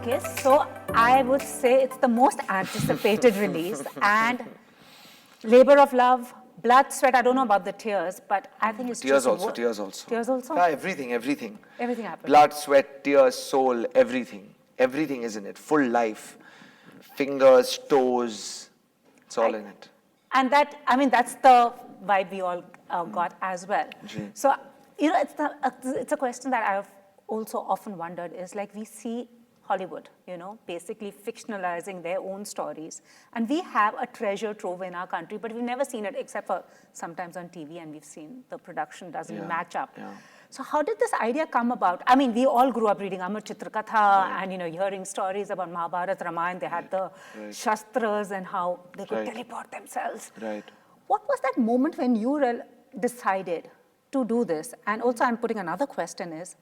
Okay, so I would say it's the most anticipated release, and labor of love, blood, sweat. I don't know about the tears, but I think it's tears just also. Tears also. Tears also. Yeah, everything. Everything happened. Blood, sweat, tears, soul, everything. Everything is in it. Full life, fingers, toes. It's all in it. And that, I mean, that's the vibe we all got as well. So, you know, it's a question that I've also often wondered is like we see Hollywood, you know, basically fictionalizing their own stories. And we have a treasure trove in our country, but we've never seen it except for sometimes on TV, and we've seen the production doesn't match up. Yeah. So how did this idea come about? I mean, we all grew up reading Amar Chitrakatha and, you know, hearing stories about Mahabharata, Ramayana. They had the Shastras and how they could teleport themselves. Right. What was that moment when you decided to do this? And also I'm putting another question is,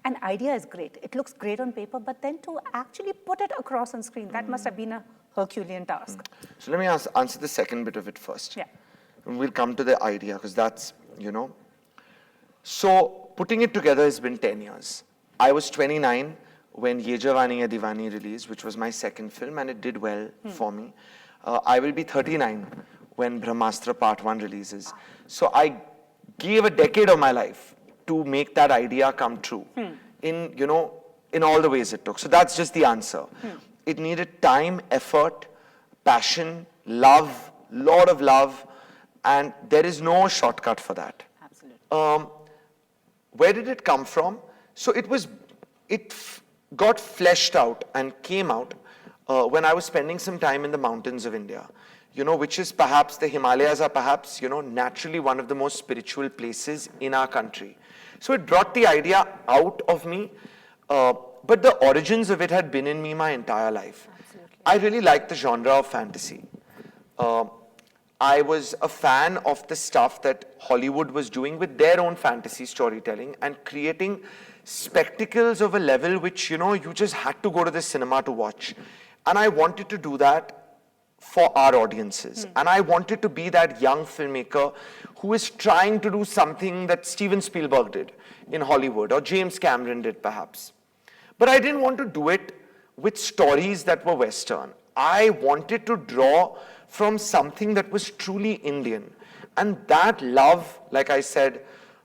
an idea is great. It looks great on paper, but then to actually put it across on screen, that must have been a Herculean task. So let me answer the second bit of it first. Yeah. And we'll come to the idea because that's, you know. So putting it together has been 10 years. I was 29 when Ye Jawani Hai Diwani released, which was my second film, and it did well for me. I will be 39 when Brahmastra Part 1 releases. So I gave a decade of my life to make that idea come true in, you know, in all the ways it took. So that's just the answer. It needed time, effort, passion, love, lot of love, and there is no shortcut for that. Absolutely. Where did it come from? So it got fleshed out and came out when I was spending some time in the mountains of India, you know, which is perhaps, the Himalayas are perhaps, you know, naturally one of the most spiritual places in our country. So it brought the idea out of me, but the origins of it had been in me my entire life. Absolutely. I really liked the genre of fantasy. I was a fan of the stuff that Hollywood was doing with their own fantasy storytelling and creating spectacles of a level which, you know, you just had to go to the cinema to watch. And I wanted to do that for our audiences. And I wanted to be that young filmmaker who is trying to do something that Steven Spielberg did in Hollywood, or James Cameron did perhaps. But I didn't want to do it with stories that were Western. I wanted to draw from something that was truly Indian. And that love, like I said,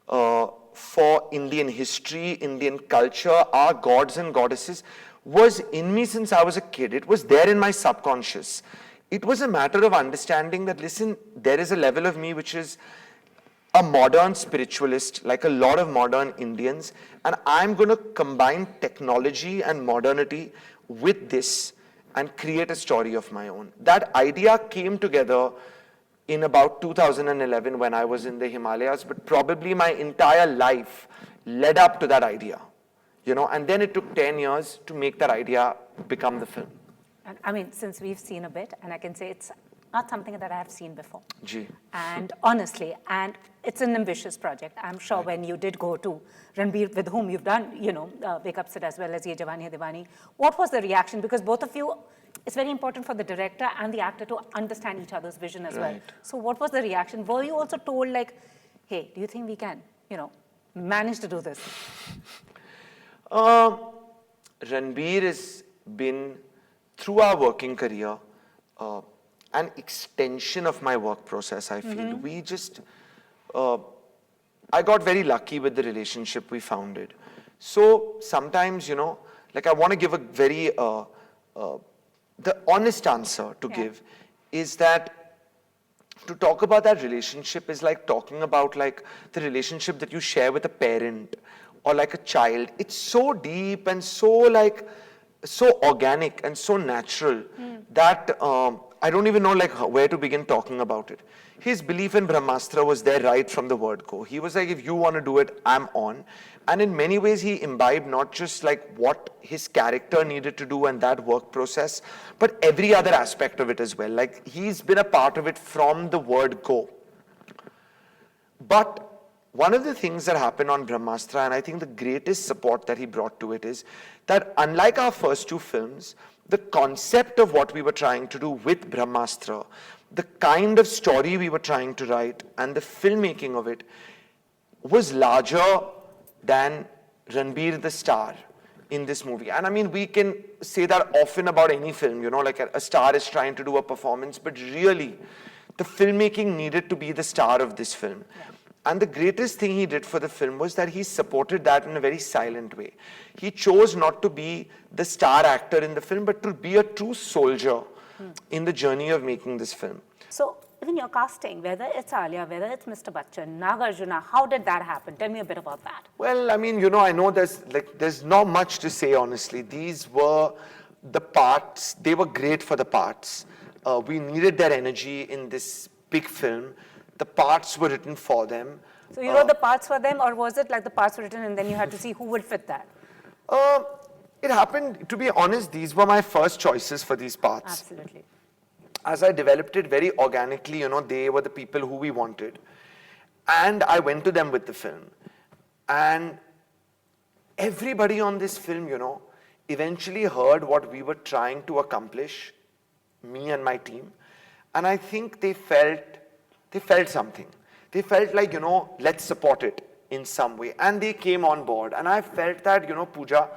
for Indian history, Indian culture, our gods and goddesses, was in me since I was a kid. It was there in my subconscious. It was a matter of understanding that, listen, there is a level of me which is a modern spiritualist, like a lot of modern Indians, and I'm going to combine technology and modernity with this and create a story of my own. That idea came together in about 2011 when I was in the Himalayas, but probably my entire life led up to that idea, you know, and then it took 10 years to make that idea become the film. And I mean, since we've seen a bit, and I can say it's not something that I have seen before. And honestly, and it's an ambitious project. I'm sure when you did go to Ranbir, with whom you've done, you know, Wake Up Sid as well as Ye Jawani Hai Diwani, what was the reaction? Because both of you, it's very important for the director and the actor to understand each other's vision as well. So what was the reaction? Were you also told like, hey, do you think we can, you know, manage to do this? Ranbir has been, through our working career, an extension of my work process, I feel. We just, I got very lucky with the relationship we founded. So sometimes, you know, like I want to give a very, the honest answer to give is that to talk about that relationship is like talking about like the relationship that you share with a parent or like a child. It's so deep and so like, so organic and so natural that I don't even know like where to begin talking about it. His belief in Brahmastra was there right from the word go. He was like, if you want to do it, I'm on. And in many ways, he imbibed not just like what his character needed to do and that work process, but every other aspect of it as well. Like he's been a part of it from the word go. But one of the things that happened on Brahmastra, and I think the greatest support that he brought to it is that unlike our first two films, the concept of what we were trying to do with Brahmastra, the kind of story we were trying to write and the filmmaking of it was larger than Ranbir the star. in this movie. And I mean, we can say that often about any film, you know, like a star is trying to do a performance, but really, the filmmaking needed to be the star of this film. Yeah. And the greatest thing he did for the film was that he supported that in a very silent way. He chose not to be the star actor in the film, but to be a true soldier in the journey of making this film. So, even your casting, whether it's Alia, whether it's Mr. Bachchan, Nagarjuna, how did that happen? Tell me a bit about that. Well, I mean, you know, I know there's not much to say, honestly. These were the parts, they were great for the parts. We needed their energy in this big film. The parts were written for them. So you wrote the parts for them, or was it like the parts were written and then you had to see who would fit that? It happened, to be honest, these were my first choices for these parts. Absolutely. As I developed it very organically, you know, they were the people who we wanted. And I went to them with the film. And everybody on this film, you know, eventually heard what we were trying to accomplish, me and my team. And I think they felt something. They felt like, you know, let's support it in some way. And they came on board. And I felt that, you know, Pooja,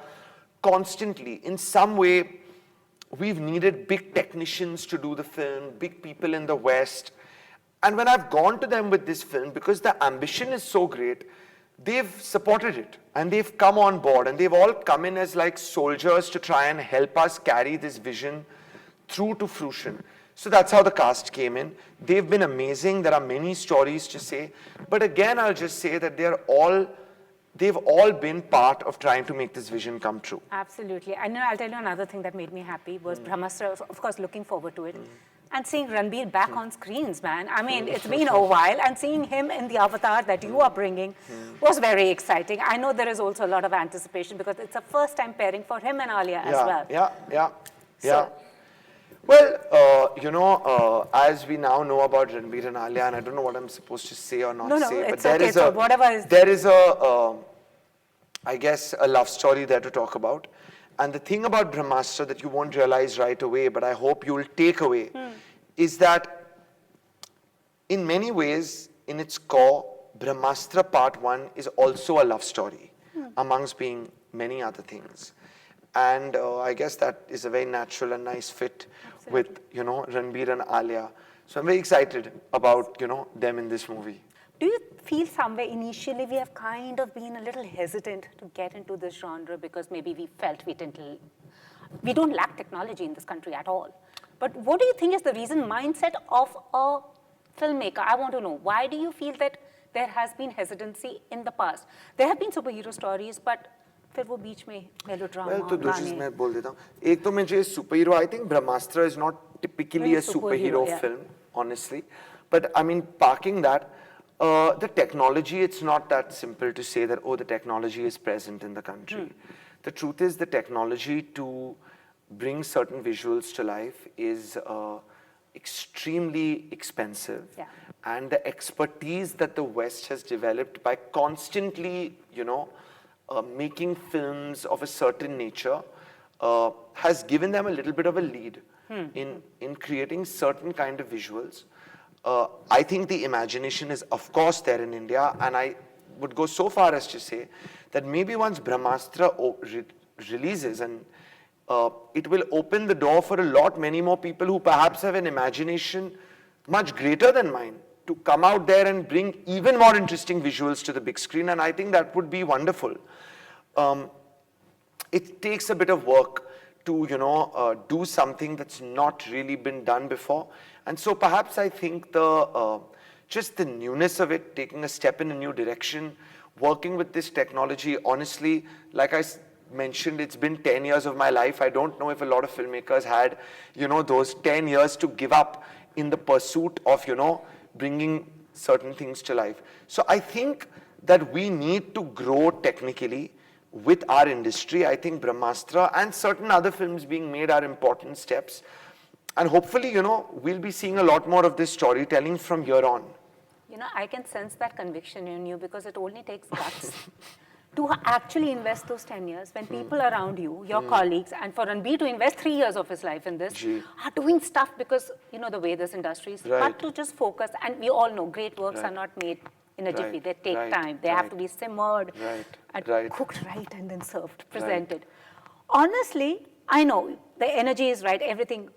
constantly, in some way, we've needed big technicians to do the film, big people in the West. And when I've gone to them with this film, because the ambition is so great, they've supported it. And they've come on board. And they've all come in as like soldiers to try and help us carry this vision through to fruition. So that's how the cast came in. They've been amazing. There are many stories to say. But again, I'll just say that they've all been part of trying to make this vision come true. Absolutely. And I'll tell you another thing that made me happy was Brahmastra, of course, looking forward to it. And seeing Ranbir back on screens, man. I mean, it's been a while, and seeing him in the avatar that you are bringing was very exciting. I know there is also a lot of anticipation because it's a first-time pairing for him and Alia as well. Yeah. So, well, you know, as we now know about Ranbir and Alia, and I don't know what I'm supposed to say or not say, but there is I guess, a love story there to talk about. And the thing about Brahmastra that you won't realize right away, but I hope you'll take away, is that in many ways, in its core, Brahmastra Part 1 is also a love story, amongst being many other things. And I guess that is a very natural and nice fit with, you know, Ranbir and Alia. So I'm very excited about, you know, them in this movie. do you feel somewhere initially we have kind of been a little hesitant to get into this genre because maybe we felt we don't lack technology in this country at all? But what do you think is the reason mindset of a filmmaker? I want to know, why do you feel that there has been hesitancy in the past? There have been superhero stories, but फिर वो बीच में melodrama. Well, तो दो चीज़ मैं बोल देता हूँ. एक तो मुझे superhero. I think Brahmastra is not typically a superhero film, honestly. But I mean, parking that, the technology, it's not that simple to say that, oh, the technology is present in the country. The truth is, the technology to bring certain visuals to life is extremely expensive. Yeah. And the expertise that the West has developed by constantly, you know, making films of a certain nature has given them a little bit of a lead in creating certain kind of visuals. I think the imagination is, of course, there in India, and I would go so far as to say that maybe once Brahmastra releases, and it will open the door for many more people who perhaps have an imagination much greater than mine to come out there and bring even more interesting visuals to the big screen, and I think that would be wonderful. It takes a bit of work to, you know, do something that's not really been done before, and so perhaps I think just the newness of it, taking a step in a new direction, working with this technology, honestly, like I mentioned, it's been 10 years of my life. I don't know if a lot of filmmakers had, you know, those 10 years to give up in the pursuit of, you know, bringing certain things to life. So I think that we need to grow technically with our industry. I think Brahmastra and certain other films being made are important steps. And hopefully, you know, we'll be seeing a lot more of this storytelling from here on. You know, I can sense that conviction in you because it only takes guts to actually invest those 10 years when people around you, your colleagues, and for Ranbir to invest 3 years of his life in this, are doing stuff because, you know, the way this industry is, but to just focus. And we all know great works are not made in a jiffy. They take time. They have to be simmered and cooked right and then served, presented. honestly, I know the energy is right, everything.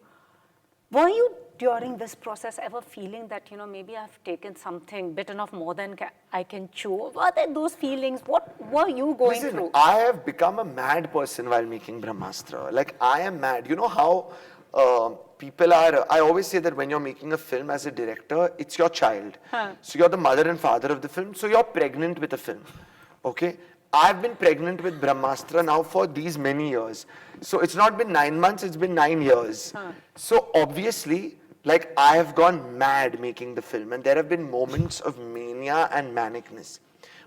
Were you during this process ever feeling that, you know, maybe I've taken something, bitten off more than I can chew? Were there those feelings? What were you going through? I have become a mad person while making Brahmastra. Like, I am mad. You know how people are, I always say that when you're making a film as a director, it's your child. So you're the mother and father of the film, so you're pregnant with the film, okay? I've been pregnant with Brahmastra now for these many years. So it's not been 9 months, it's been 9 years. So obviously, like, I have gone mad making the film, and there have been moments of mania and manicness.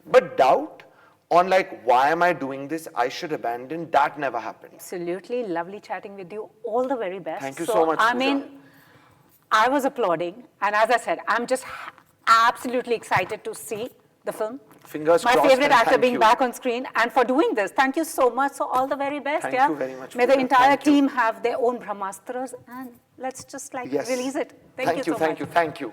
But doubt on, like, why am I doing this, I should abandon, that never happened. Absolutely, lovely chatting with you. All the very best. Thank you so much, I Pooja. mean, I was applauding, and as I said, I'm just absolutely excited to see the film. Fingers My crossed. favorite actor being you. back on screen, and for doing this. Thank you so much. So all the very best. Thank yeah? you very much, May the Pooja. entire Thank you. team have their own Brahmastras, and let's just like Yes. release it. Thank you so much. Thank you.